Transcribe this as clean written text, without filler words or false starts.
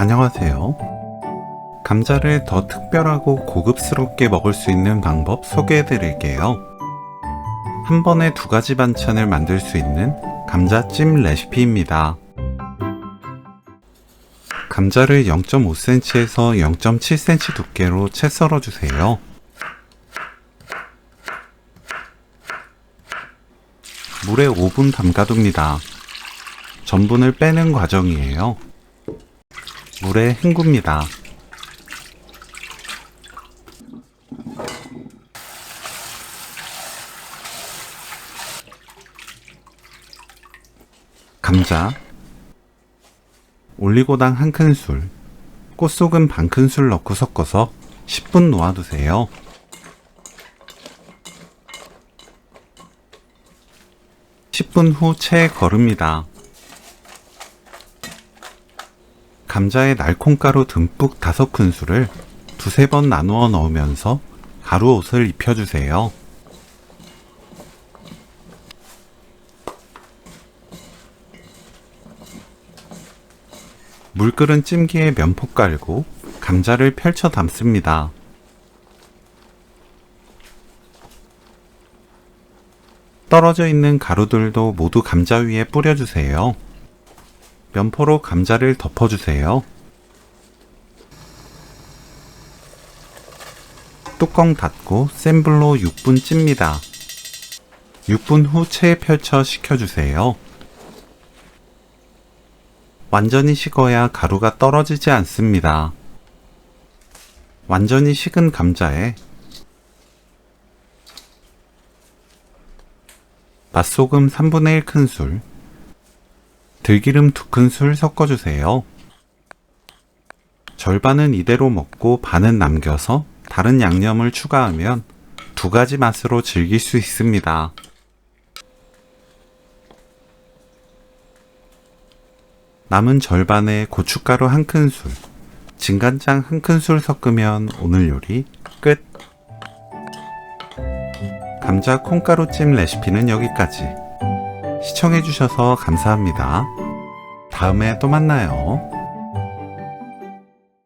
안녕하세요. 감자를 더 특별하고 고급스럽게 먹을 수 있는 방법 소개해 드릴게요. 한 번에 2가지 반찬을 만들 수 있는 감자찜 레시피입니다. 감자를 0.5cm에서 0.7cm 두께로 채 썰어 주세요. 물에 5분 담가둡니다. 전분을 빼는 과정이에요. 물에 헹굽니다. 감자, 올리고당 1큰술, 꽃소금 반큰술 넣고 섞어서 10분 놓아두세요. (10분) 후 체에 거릅니다. 감자에 날콩가루 듬뿍 5큰술을 2~3번 나누어 넣으면서 가루옷을 입혀주세요. 물 끓은 찜기에 면포 깔고 감자를 펼쳐 담습니다. 떨어져 있는 가루들도 모두 감자 위에 뿌려주세요. 면포로 감자를 덮어주세요. 뚜껑 닫고 센 불로 6분 찝니다. 6분 후 체에 펼쳐 식혀주세요. 완전히 식어야 가루가 떨어지지 않습니다. 완전히 식은 감자에 맛소금 1/3 큰술, 들기름 2큰술 섞어주세요. 절반은 이대로 먹고 반은 남겨서 다른 양념을 추가하면 2가지 맛으로 즐길 수 있습니다. 남은 절반에 고춧가루 1큰술, 진간장 1큰술 섞으면 오늘 요리 끝! 감자 콩가루찜 레시피는 여기까지. 시청해주셔서 감사합니다. 다음에 또 만나요.